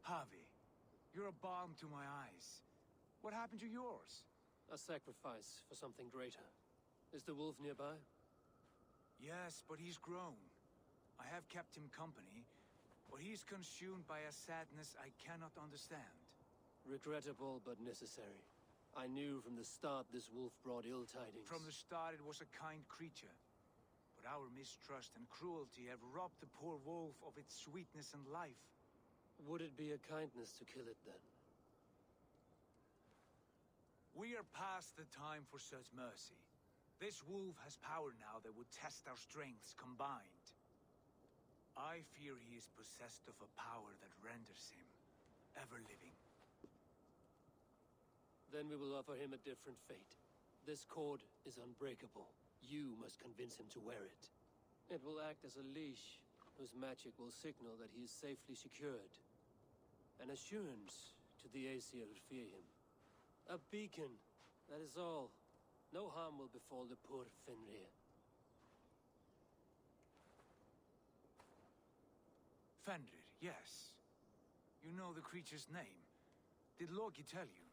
Havi, you're a balm to my eyes. What happened to yours? A sacrifice for something greater. Is the wolf nearby? Yes, but he's grown. I have kept him company, but he's consumed by a sadness I cannot understand. Regrettable, but necessary. I knew from the start this wolf brought ill tidings. From the start it was a kind creature. But our mistrust and cruelty have robbed the poor wolf of its sweetness and life. Would it be a kindness to kill it, then? We are past the time for such mercy. This wolf has power now that would test our strengths combined. I fear he is possessed of a power that renders him ever-living. Then we will offer him a different fate. This cord is unbreakable. You must convince him to wear it. It will act as a leash, whose magic will signal that he is safely secured. An assurance to the Aesir who fear him. A beacon, that is all. No harm will befall the poor Fenrir. Fenrir, yes. You know the creature's name. Did Loki tell you?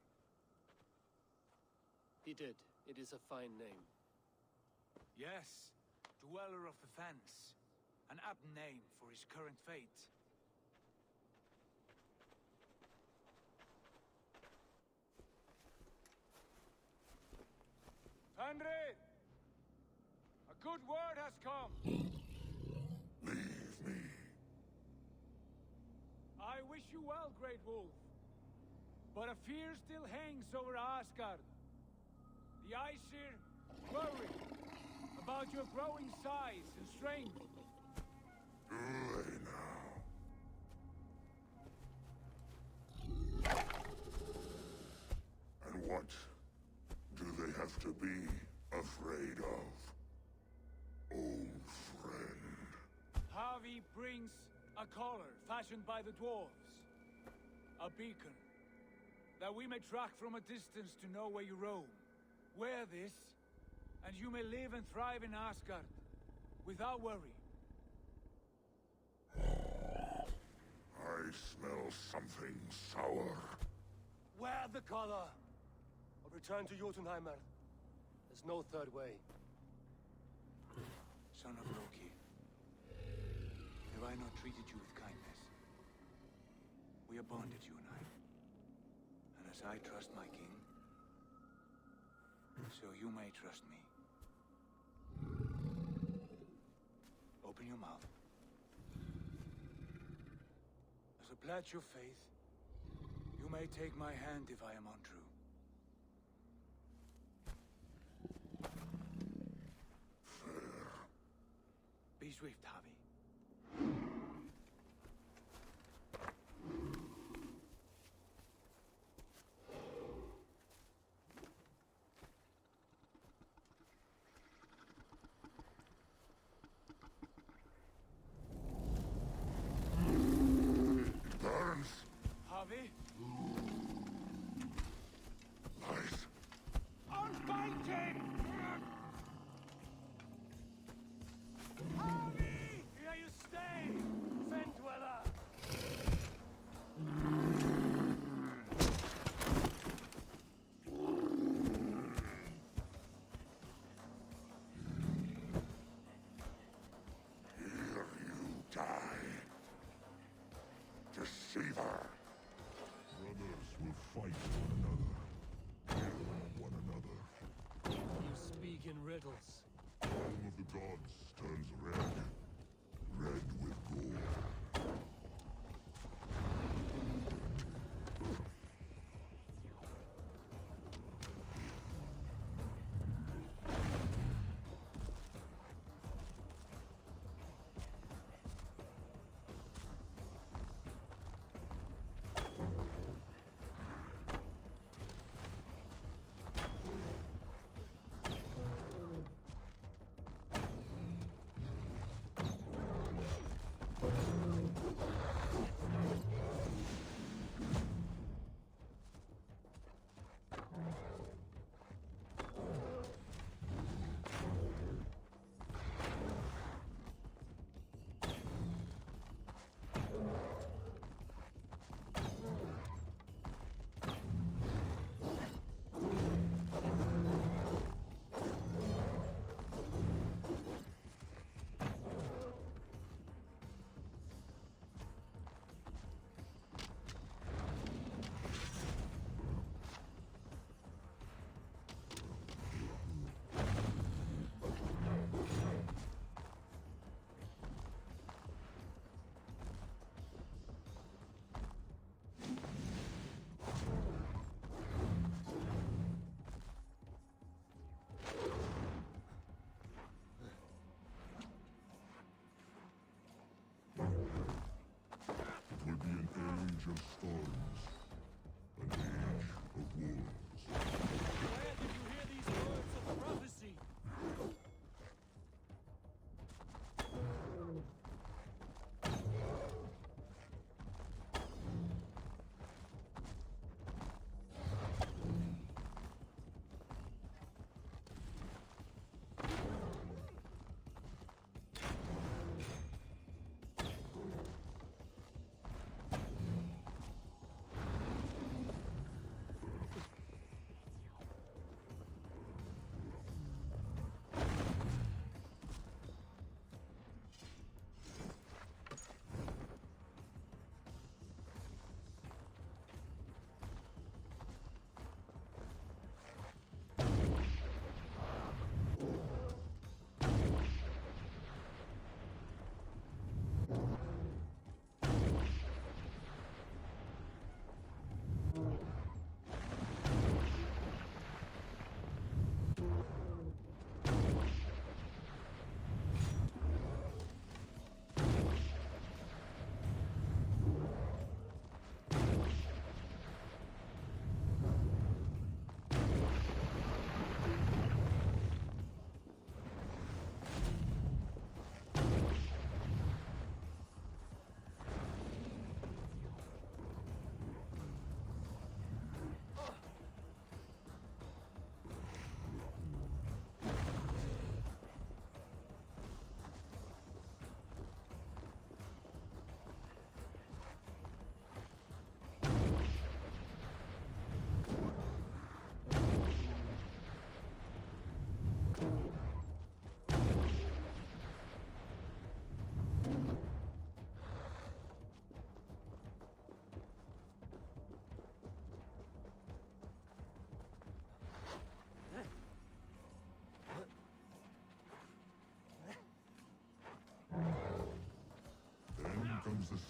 He did. It is a fine name. Yes. Dweller of the Fens. An apt name for his current fate. Fenrir! A good word has come! Leave me. I wish you well, Great Wolf. But a fear still hangs over Asgard. The Aesir worry about your growing size and strength. Do they now? And what do they have to be afraid of? Old friend. Havi brings a collar fashioned by the dwarves. A beacon. That we may track from a distance to know where you roam. Wear this, and you may live and thrive in Asgard, without worry. I smell something sour. Wear the collar! Or return to Jotunheimer. There's no third way. Son of Loki, have I not treated you with kindness? We are bonded, you and I. And as I trust my king, so you may trust me. Open your mouth. As a pledge of faith, you may take my hand if I am untrue. Fair. Be swift, Havi. Burns. Havi? Lies. Unfighting! Havi! Here you stay, Fen Dweller! Here you die. Deceiver. Brothers will fight one another. Kill one another. You speak in riddles. Home of the gods turns red. Red with gore.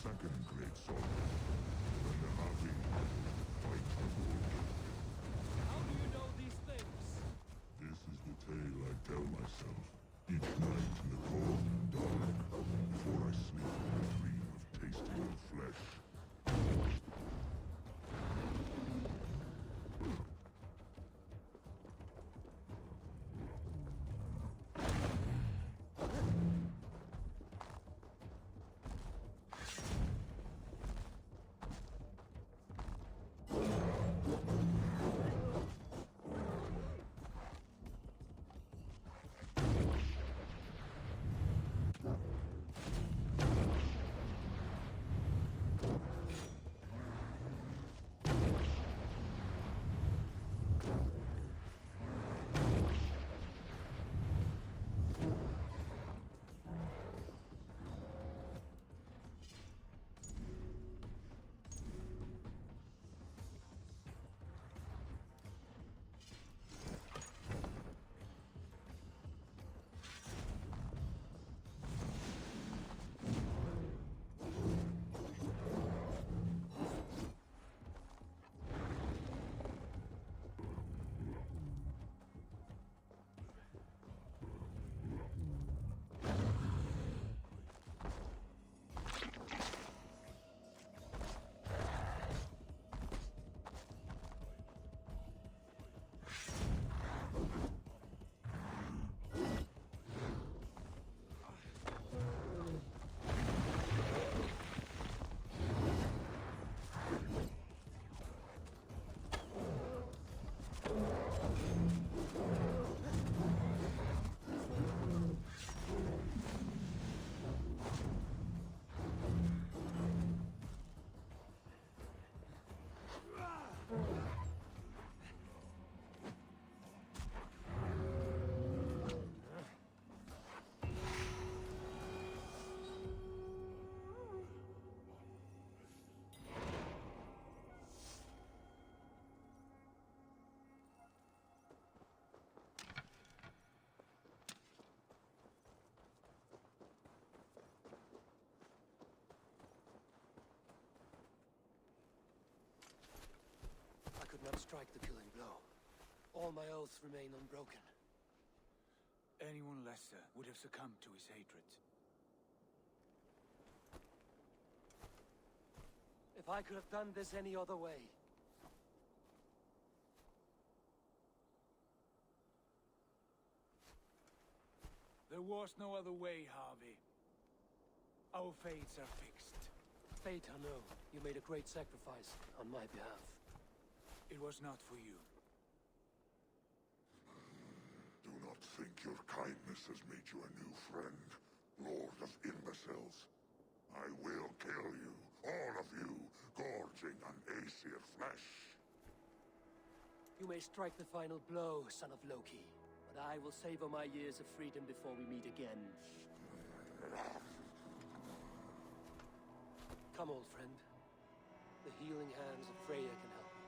second great sorrow. When the Havi fight for good. How do you know these things? This is the tale I tell myself each night in the cold and dark, before I sleep in a dream of tasting the flesh. I could not strike the killing blow. All my oaths remain unbroken. Anyone lesser would have succumbed to his hatred. If I could have done this any other way. There was no other way, Havi. Our fates are fixed. Fate, I know. You made a great sacrifice on my behalf. It was not for you. Do not think your kindness has made you a new friend, Lord of Imbeciles. I will kill you, all of you, gorging on Aesir flesh. You may strike the final blow, son of Loki. But I will savor my years of freedom before we meet again. Come, old friend. The healing hands of Freya can help me.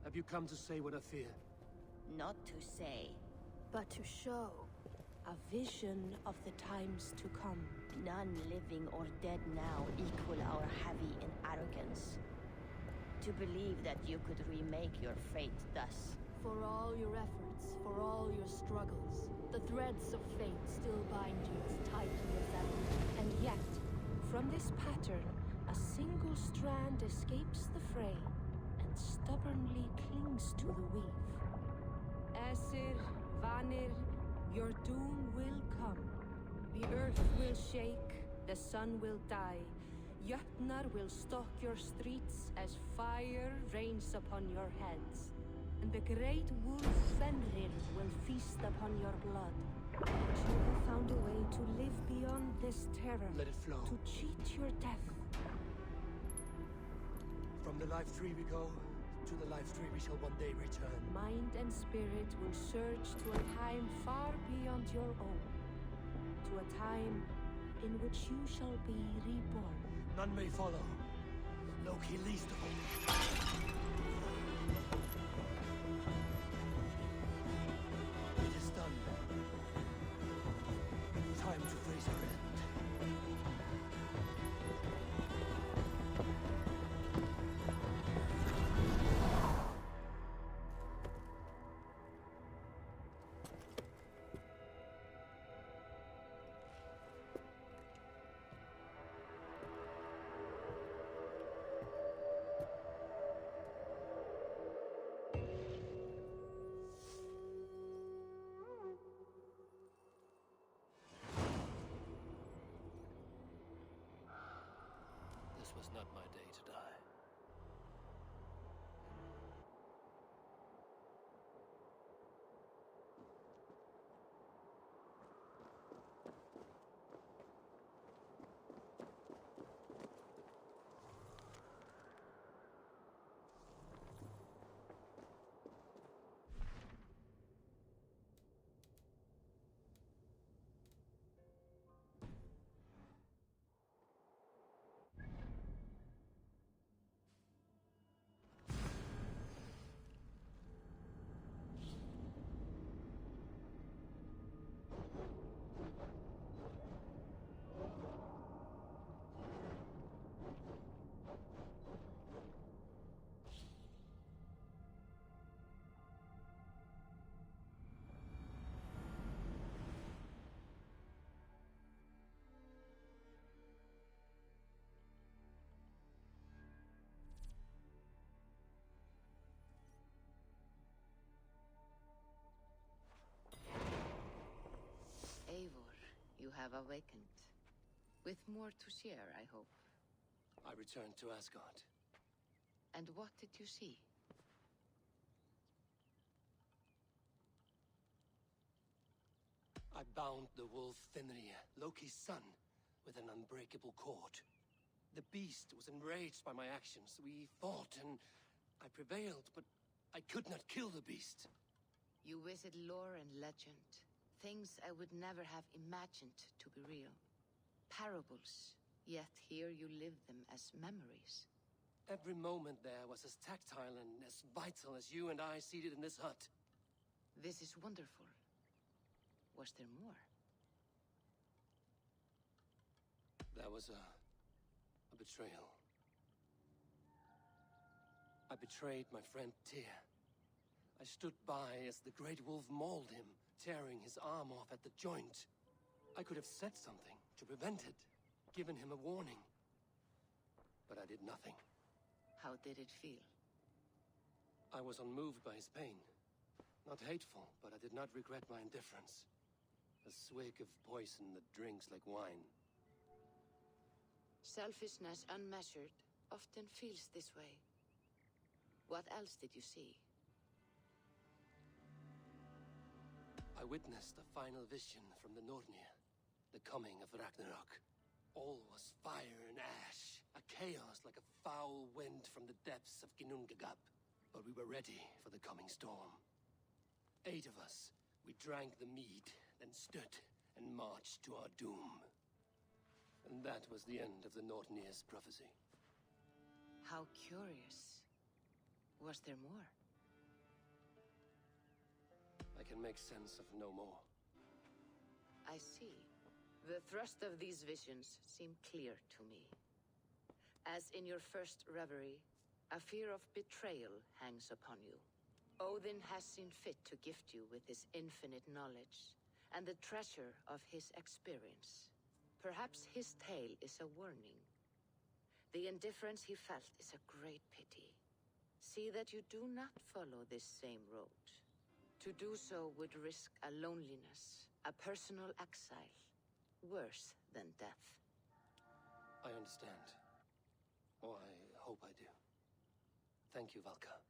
Have you come to say what I fear? Not to say, but to show a vision of the times to come. none living or dead now equal our Havi in arrogance. To believe that you could remake your fate thus. For all your efforts, for all your struggles, the threads of fate still bind you as tightly as ever. And yet, from this pattern, a single strand escapes the fray and stubbornly clings to the weave. Aesir, Vanir, your doom will come. The earth will shake, the sun will die. Jötnar will stalk your streets as fire rains upon your heads. And the great wolf Fenrir will feast upon your blood. But you have found a way to live beyond this terror. Let it flow. To cheat your death. From the life tree we go, to the life tree we shall one day return. Mind and spirit will surge to a time far beyond your own. To a time in which you shall be reborn. None may follow. Loki least of all. It is done. Time to face our end. This was not my day to die. Eivor, you have awakened. With more to share, I hope. I returned to Asgard. And what did you see? I bound the wolf Fenrir, Loki's son, with an unbreakable cord. The beast was enraged by my actions. We fought, and I prevailed, but I could not kill the beast. You visit lore and legend. Things I would never have imagined to be real. Parables, yet here you live them as memories. Every moment there was as tactile and as vital as you and I seated in this hut. This is wonderful. Was there more? There was a betrayal. I betrayed my friend Tyr. I stood by as the great wolf mauled him, tearing his arm off at the joint. I could have said something to prevent it, given him a warning. But I did nothing. How did it feel? I was unmoved by his pain. Not hateful, but I did not regret my indifference. A swig of poison that drinks like wine. Selfishness unmeasured often feels this way. What else did you see? I witnessed a final vision from the Nornir, the coming of Ragnarok. All was fire and ash, a chaos like a foul wind from the depths of Ginnungagap. But we were ready for the coming storm. 8 of us, we drank the mead, then stood and marched to our doom. And that was the end of the Nornir's prophecy. How curious. Was there more? I can make sense of no more. I see. The thrust of these visions seem clear to me. As in your first reverie, a fear of betrayal hangs upon you. Odin has seen fit to gift you with his infinite knowledge, and the treasure of his experience. Perhaps his tale is a warning. The indifference he felt is a great pity. See that you do not follow this same road. To do so would risk a loneliness, a personal exile, worse than death. I understand. Or I hope I do. Thank you, Valka.